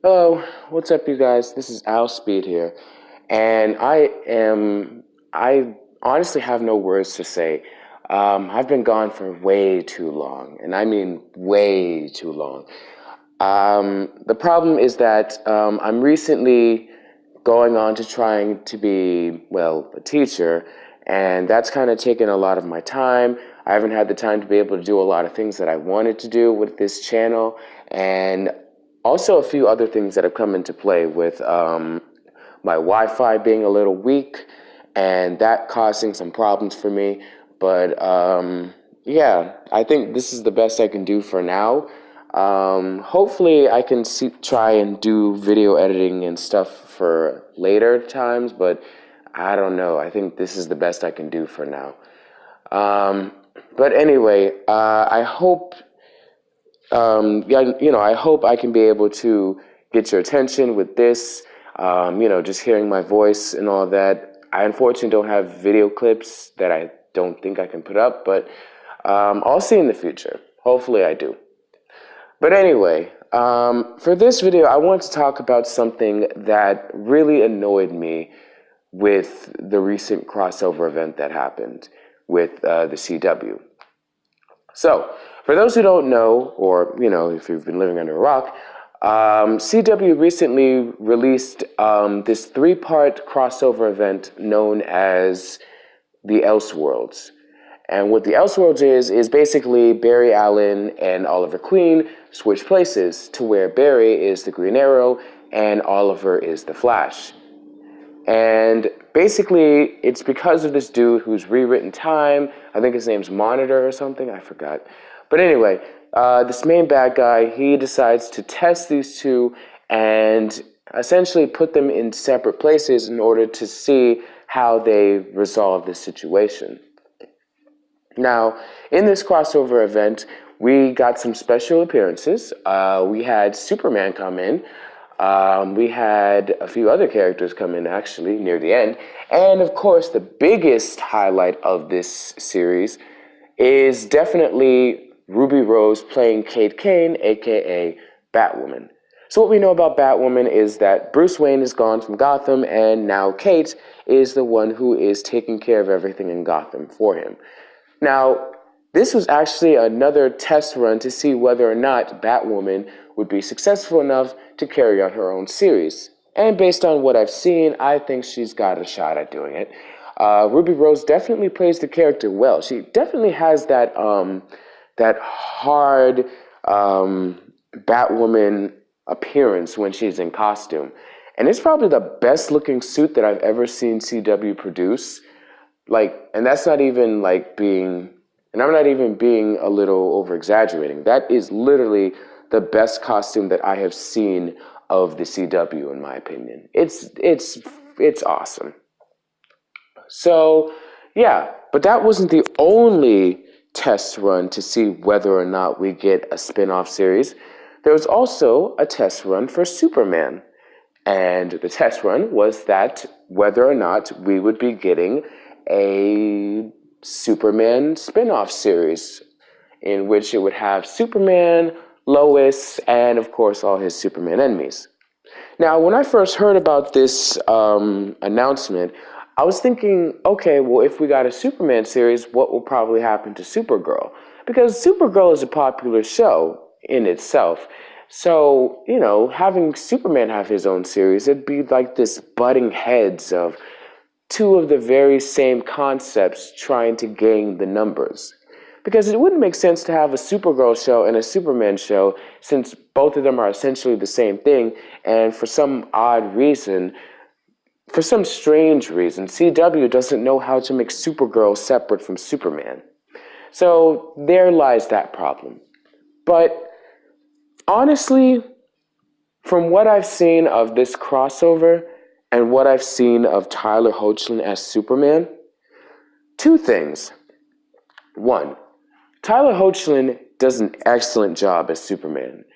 Hello, what's up, you guys? This is Al Speed here, and I honestly have no words to say. I've been gone for way too long, and I mean way too long. The problem is that I'm recently going on to trying to be, well, a teacher, and that's kind of taken a lot of my time. I haven't had the time to be able to do a lot of things that I wanted to do with this channel, and also a few other things that have come into play with my Wi-Fi being a little weak, and that causing some problems for me. But yeah, I think this is the best I can do for now. Hopefully I can try and do video editing and stuff for later times, but I don't know. I think this is the best I can do for now. But anyway, I hope, I hope I can be able to get your attention with this. Just hearing my voice and all that. I unfortunately don't have video clips that I don't think I can put up, but I'll see in the future. Hopefully I do. But anyway, for this video, I want to talk about something that really annoyed me with the recent crossover event that happened with the CW. So, for those who don't know, or, if you've been living under a rock, CW recently released this three-part crossover event known as the Elseworlds. And what the Elseworlds is basically Barry Allen and Oliver Queen switch places to where Barry is the Green Arrow and Oliver is the Flash. And basically, it's because of this dude who's rewritten time. I think his name's Monitor or something. I forgot. But anyway, this main bad guy, he decides to test these two and essentially put them in separate places in order to see how they resolve this situation. Now, in this crossover event, we got some special appearances. We had Superman come in. We had a few other characters come in, actually, near the end. And, of course, the biggest highlight of this series is definitely Ruby Rose playing Kate Kane, a.k.a. Batwoman. So what we know about Batwoman is that Bruce Wayne is gone from Gotham, and now Kate is the one who is taking care of everything in Gotham for him. Now, this was actually another test run to see whether or not Batwoman would be successful enough to carry on her own series. And based on what I've seen, I think she's got a shot at doing it. Ruby Rose definitely plays the character well. She definitely has that hard Batwoman appearance when she's in costume. And it's probably the best looking suit that I've ever seen CW produce. And that's not even and I'm not even being a little over exaggerating. That is literally the best costume that I have seen of the CW, in my opinion. It's awesome. So, yeah, but that wasn't the only test run to see whether or not we get a spin-off series. There was also a test run for Superman. And the test run was that whether or not we would be getting a Superman spin-off series in which it would have Superman, Lois, and of course all his Superman enemies. Now, when I first heard about this announcement, I was thinking, okay, well, if we got a Superman series, what will probably happen to Supergirl? Because Supergirl is a popular show in itself. So, having Superman have his own series, it'd be like this butting heads of two of the very same concepts trying to gain the numbers. Because it wouldn't make sense to have a Supergirl show and a Superman show since both of them are essentially the same thing, and for some strange reason, CW doesn't know how to make Supergirl separate from Superman. So there lies that problem. But honestly, from what I've seen of this crossover, and what I've seen of Tyler Hoechlin as Superman, two things. One, Tyler Hoechlin does an excellent job as Superman.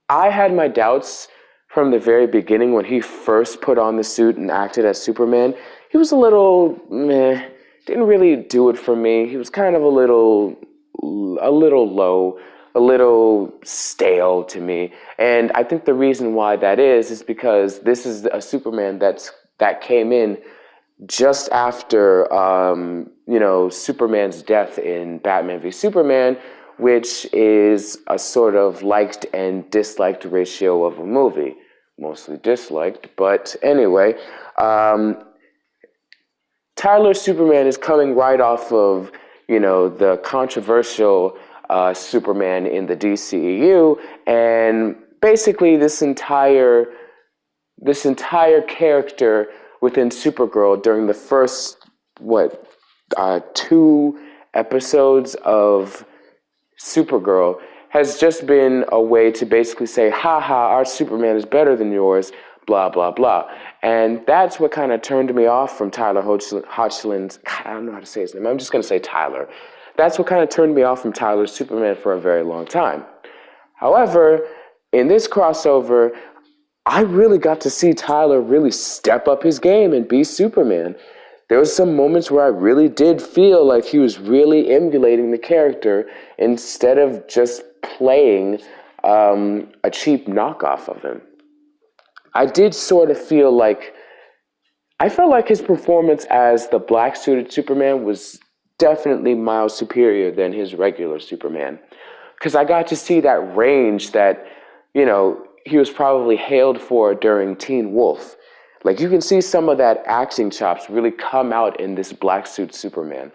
I had my doubts from the very beginning when he first put on the suit and acted as Superman. He was a little didn't really do it for me. He was kind of a little low. a little stale to me. And I think the reason why that is because this is a Superman that came in just after, Superman's death in Batman v Superman, which is a sort of liked and disliked ratio of a movie. Mostly disliked, but anyway, Tyler's Superman is coming right off of, the controversial Superman in the DCEU, and basically this entire character within Supergirl during the first, 2 episodes of Supergirl has just been a way to basically say, haha, our Superman is better than yours, blah, blah, blah. And that's what kind of turned me off from Tyler Hoechlin's, God, I don't know how to say his name, I'm just going to say Tyler. That's what kind of turned me off from Tyler's Superman for a very long time. However, in this crossover, I really got to see Tyler really step up his game and be Superman. There was some moments where I really did feel like he was really emulating the character instead of just playing a cheap knockoff of him. I did sort of feel like, I felt like his performance as the black-suited Superman was definitely miles superior than his regular Superman. Because I got to see that range that, he was probably hailed for during Teen Wolf. Like, you can see some of that acting chops really come out in this black suit Superman.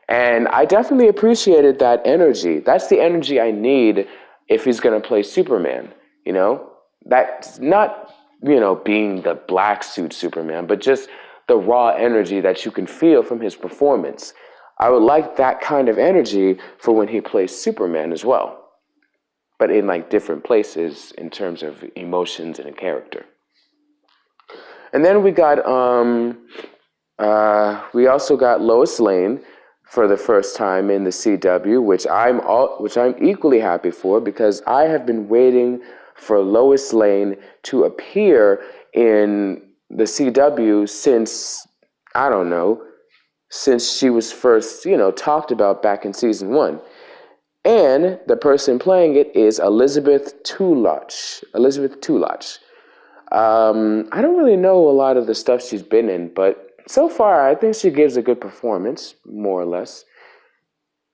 And I definitely appreciated that energy. That's the energy I need if he's going to play Superman, That's not, being the black suit Superman, but just the raw energy that you can feel from his performance. I would like that kind of energy for when he plays Superman as well, but in different places in terms of emotions and a character. And then we got we also got Lois Lane for the first time in the CW, which I'm equally happy for, because I have been waiting for Lois Lane to appear in the CW since she was first, talked about back in season 1. And the person playing it is Elizabeth Tulach. I don't really know a lot of the stuff she's been in, but so far I think she gives a good performance, more or less.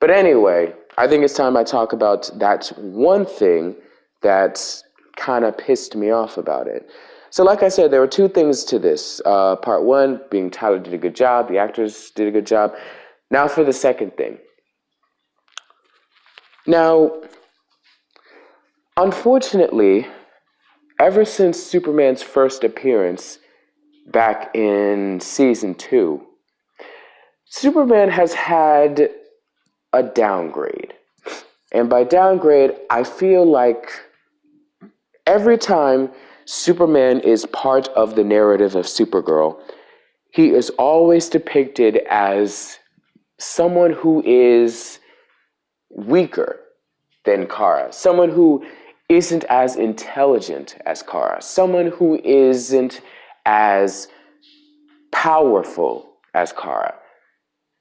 But anyway, I think it's time I talk about that one thing that kind of pissed me off about it. So like I said, there were 2 things to this. Part 1 being Tyler did a good job, the actors did a good job. Now for the second thing. Now, unfortunately, ever since Superman's first appearance back in season 2, Superman has had a downgrade. And by downgrade, I feel like every time Superman is part of the narrative of Supergirl, he is always depicted as someone who is weaker than Cara, someone who isn't as intelligent as Cara, someone who isn't as powerful as Cara.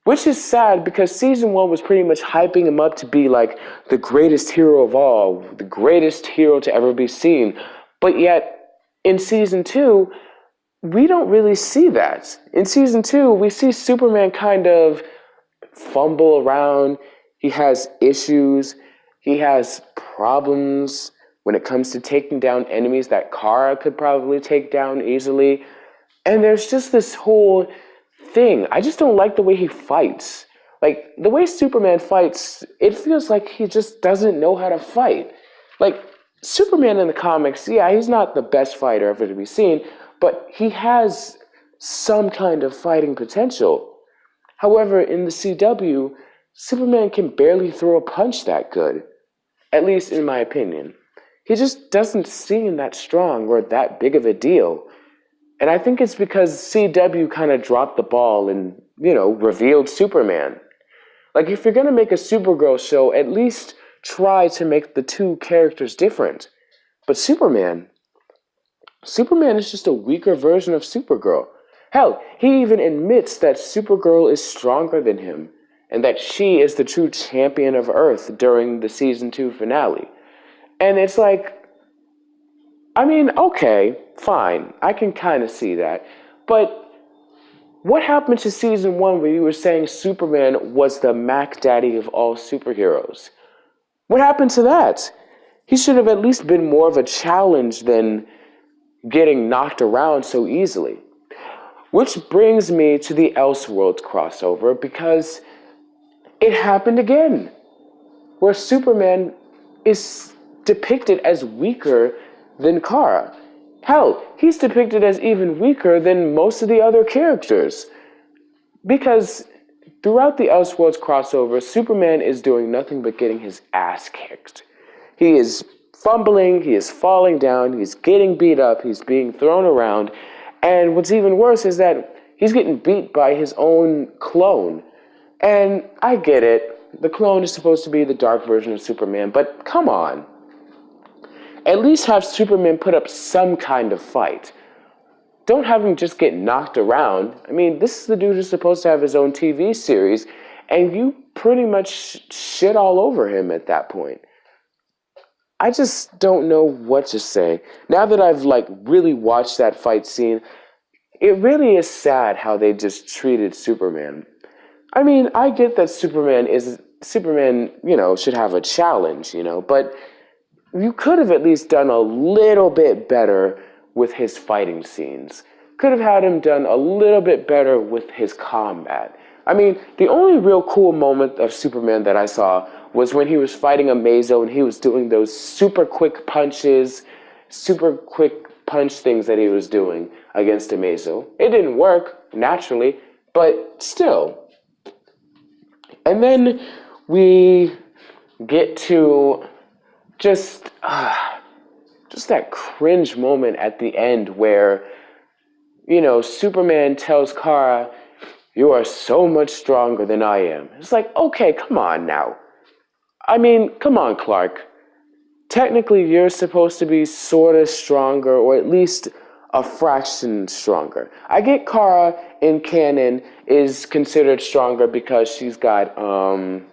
Which is sad because season 1 was pretty much hyping him up to be like the greatest hero of all, the greatest hero to ever be seen. But yet, in season 2, we don't really see that. In season 2, we see Superman kind of fumble around. He has issues. He has problems when it comes to taking down enemies that Cara could probably take down easily. And there's just this whole thing. I just don't like the way he fights. Like, the way Superman fights, it feels like he just doesn't know how to fight. Like, Superman in the comics, yeah, he's not the best fighter ever to be seen, but he has some kind of fighting potential. However, in the CW, Superman can barely throw a punch that good, at least in my opinion. He just doesn't seem that strong or that big of a deal. And I think it's because CW kind of dropped the ball and, revealed Superman. Like, if you're going to make a Supergirl show, at least try to make the 2 characters different. But Superman is just a weaker version of Supergirl. Hell, he even admits that Supergirl is stronger than him. and that she is the true champion of Earth during the season 2 finale. And it's like, I mean, okay, fine. I can kind of see that. But what happened to season 1 where you were saying Superman was the Mac Daddy of all superheroes? What happened to that? He should have at least been more of a challenge than getting knocked around so easily. Which brings me to the Elseworlds crossover, because it happened again, where Superman is depicted as weaker than Cara. Hell, he's depicted as even weaker than most of the other characters. Because throughout the Elseworlds crossover, Superman is doing nothing but getting his ass kicked. He is fumbling, he is falling down, he's getting beat up, he's being thrown around, and what's even worse is that he's getting beat by his own clone. And I get it, the clone is supposed to be the dark version of Superman, but come on. At least have Superman put up some kind of fight. Don't have him just get knocked around. I mean, this is the dude who's supposed to have his own TV series, and you pretty much shit all over him at that point. I just don't know what to say. Now that I've really watched that fight scene, it really is sad how they just treated Superman. I mean, I get that Superman, should have a challenge, but you could have at least done a little bit better with his fighting scenes. Could have had him done a little bit better with his combat. I mean, the only real cool moment of Superman that I saw was when he was fighting Amazo and he was doing those super quick punch things that he was doing against Amazo. It didn't work, naturally, but still. And then we get to just that cringe moment at the end where, Superman tells Cara, "You are so much stronger than I am." It's like, okay, come on now. I mean, come on, Clark. Technically, you're supposed to be sort of stronger, or at least a fraction stronger. I get Cara in canon is considered stronger because she's got, in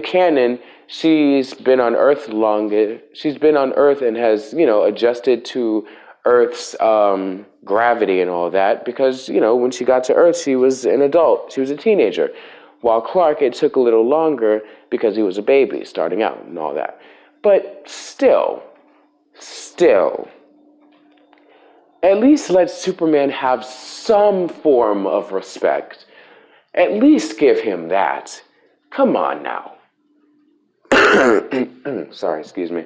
canon, she's been on Earth longer. She's been on Earth and has, adjusted to Earth's gravity and all that, because, when she got to Earth, she was an adult. She was a teenager. While Clark, it took a little longer because he was a baby starting out and all that. But still, at least let Superman have some form of respect. At least give him that. Come on now. Sorry, excuse me.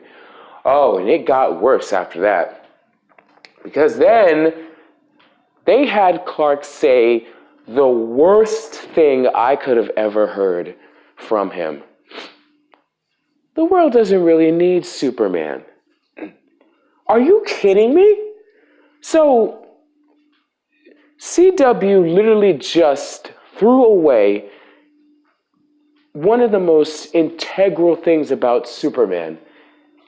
Oh, and it got worse after that. Because then they had Clark say the worst thing I could have ever heard from him. The world doesn't really need Superman. Are you kidding me? So, CW literally just threw away one of the most integral things about Superman,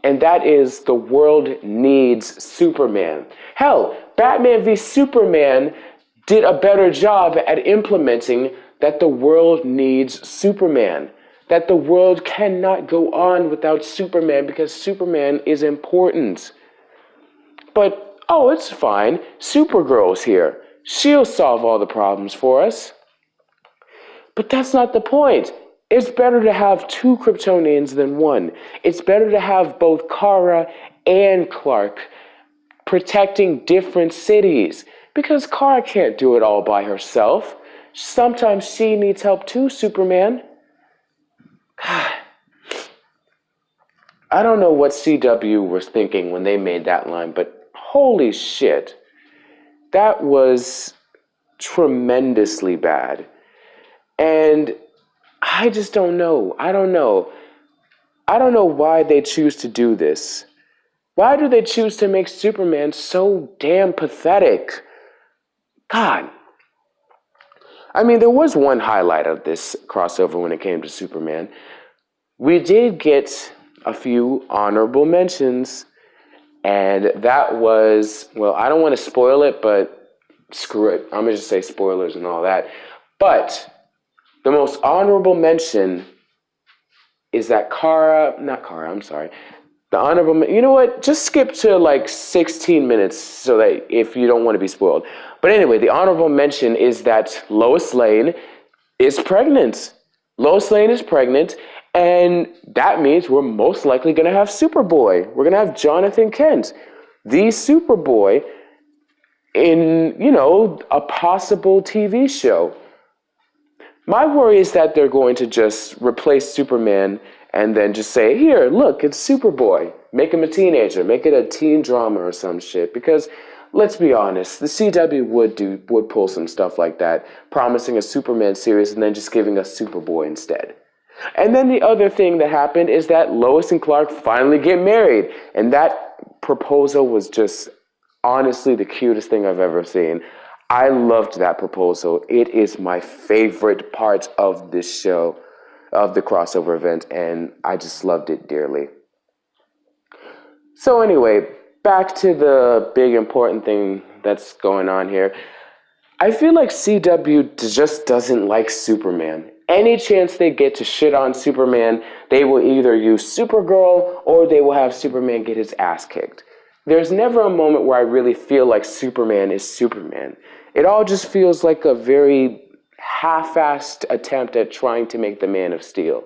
and that is the world needs Superman. Hell, Batman v Superman did a better job at implementing that the world needs Superman. That the world cannot go on without Superman because Superman is important. But, it's fine. Supergirl's here. She'll solve all the problems for us. But that's not the point. It's better to have 2 Kryptonians than 1. It's better to have both Cara and Clark protecting different cities. Because Cara can't do it all by herself. Sometimes she needs help too, Superman. I don't know what CW was thinking when they made that line, but holy shit. That was tremendously bad. And I just don't know. I don't know why they choose to do this. Why do they choose to make Superman so damn pathetic? God. I mean, there was one highlight of this crossover when it came to Superman. We did get a few honorable mentions, and that was, well, I don't want to spoil it, but screw it. I'm going to just say spoilers and all that. But The most honorable mention is that The honorable, you know what? Just skip to like 16 minutes so that if you don't want to be spoiled. But anyway, the honorable mention is that Lois Lane is pregnant. Lois Lane is pregnant, and that means we're most likely going to have Superboy. We're going to have Jonathan Kent, the Superboy, in, a possible TV show. My worry is that they're going to just replace Superman and then just say, here, look, it's Superboy. Make him a teenager. Make it a teen drama or some shit. Because, let's be honest, the CW would pull some stuff like that, promising a Superman series and then just giving us Superboy instead. And then the other thing that happened is that Lois and Clark finally get married. And that proposal was just honestly the cutest thing I've ever seen. I loved that proposal. It is my favorite part of this show, of the crossover event, and I just loved it dearly. So anyway, back to the big important thing that's going on here. I feel like CW just doesn't like Superman. Any chance they get to shit on Superman, they will either use Supergirl or they will have Superman get his ass kicked. There's never a moment where I really feel like Superman is Superman. It all just feels like a very half-assed attempt at trying to make the Man of Steel.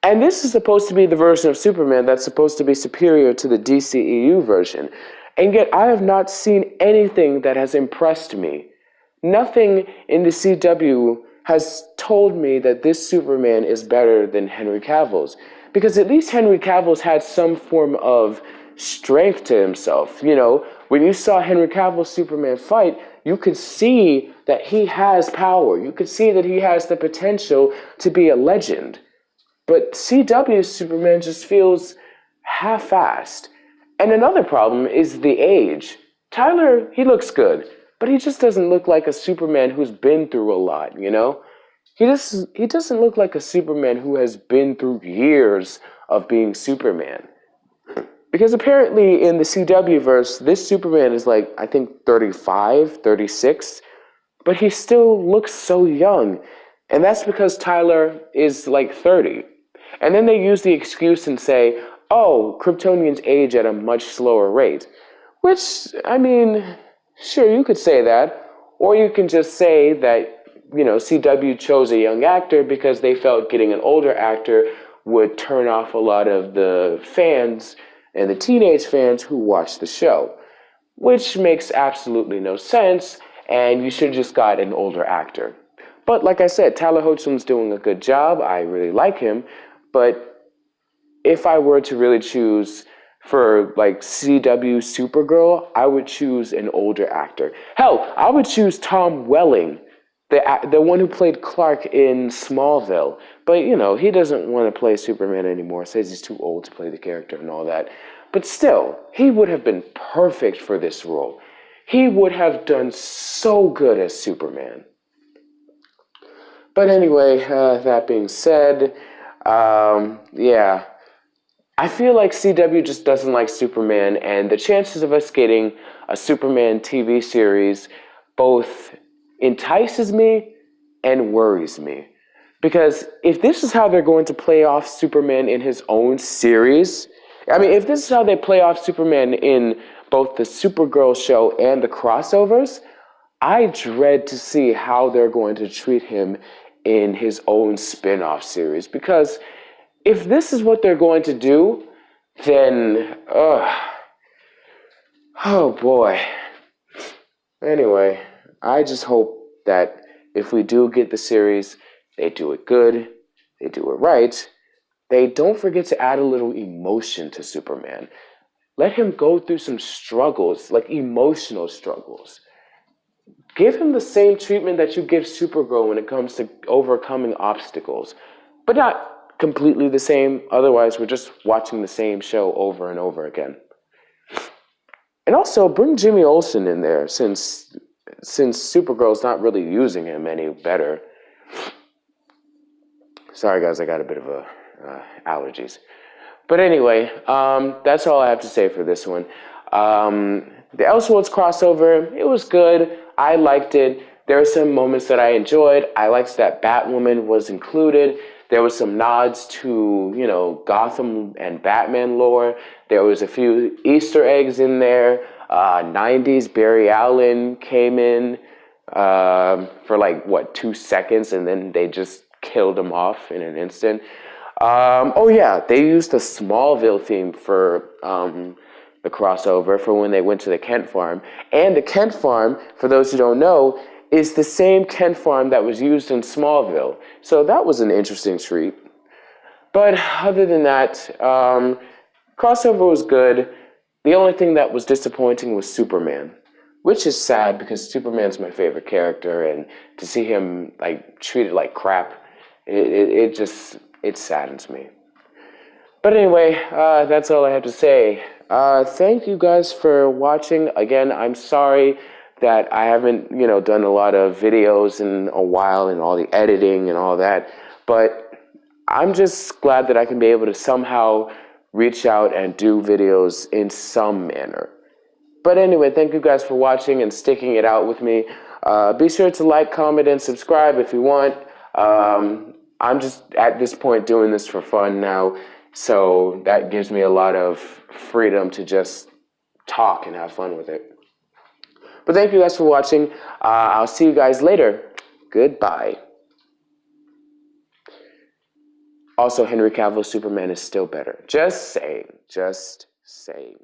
And this is supposed to be the version of Superman that's supposed to be superior to the DCEU version. And yet I have not seen anything that has impressed me. Nothing in the CW has told me that this Superman is better than Henry Cavill's. Because at least Henry Cavill's had some form of strength to himself. When you saw Henry Cavill's Superman fight, you could see that he has power. You could see that he has the potential to be a legend. But CW's Superman just feels half-assed. And another problem is the age. Tyler, he looks good, but he just doesn't look like a Superman who's been through a lot, He doesn't look like a Superman who has been through years of being Superman. Because apparently in the CW verse, this Superman is like, I think 35, 36, but he still looks so young. And that's because Tyler is like 30. And then they use the excuse and say, oh, Kryptonians age at a much slower rate. Which, I mean, sure, you could say that. Or you can just say that, CW chose a young actor because they felt getting an older actor would turn off a lot of the fans and the teenage fans who watch the show, which makes absolutely no sense, and you should have just got an older actor. But like I said, Tyler Hoechlin's doing a good job. I really like him, but if I were to really choose for like CW Supergirl, I would choose an older actor. Hell, I would choose Tom Welling, the one who played Clark in Smallville. But, he doesn't want to play Superman anymore, says he's too old to play the character and all that. But still, he would have been perfect for this role. He would have done so good as Superman. But anyway, that being said, yeah. I feel like CW just doesn't like Superman, and the chances of us getting a Superman TV series both entices me and worries me. Because if this is how they're going to play off Superman in his own series, if this is how they play off Superman in both the Supergirl show and the crossovers, I dread to see how they're going to treat him in his own spin-off series. Because if this is what they're going to do, then, oh boy. Anyway, I just hope that if we do get the series, they do it good, they do it right. They don't forget to add a little emotion to Superman. Let him go through some struggles, like emotional struggles. Give him the same treatment that you give Supergirl when it comes to overcoming obstacles, but not completely the same. Otherwise, we're just watching the same show over and over again. And also, bring Jimmy Olsen in there, since Supergirl's not really using him any better. Sorry, guys, I got a bit of allergies. But anyway, that's all I have to say for this one. The Elseworlds crossover, it was good. I liked it. There were some moments that I enjoyed. I liked that Batwoman was included. There was some nods to, you know, Gotham and Batman lore. There was a few Easter eggs in there. 90s Barry Allen came in for like, what, 2 seconds, and then they just killed him off in an instant. Oh yeah, they used the Smallville theme for the crossover for when they went to the Kent farm. And the Kent farm, for those who don't know, is the same Kent farm that was used in Smallville. So that was an interesting treat. But other than that, crossover was good. The only thing that was disappointing was Superman, which is sad because Superman's my favorite character, and to see him like treated like crap, it saddens me. But anyway, that's all I have to say. Thank you guys for watching. Again, I'm sorry that I haven't, you know, done a lot of videos in a while and all the editing and all that, but I'm just glad that I can be able to somehow reach out and do videos in some manner. But anyway, thank you guys for watching and sticking it out with me. Be sure to like, comment, and subscribe if you want. I'm just at this point doing this for fun now, so that gives me a lot of freedom to just talk and have fun with it. But thank you guys for watching. I'll see you guys later. Goodbye. Also, Henry Cavill's Superman is still better. Just saying. Just saying.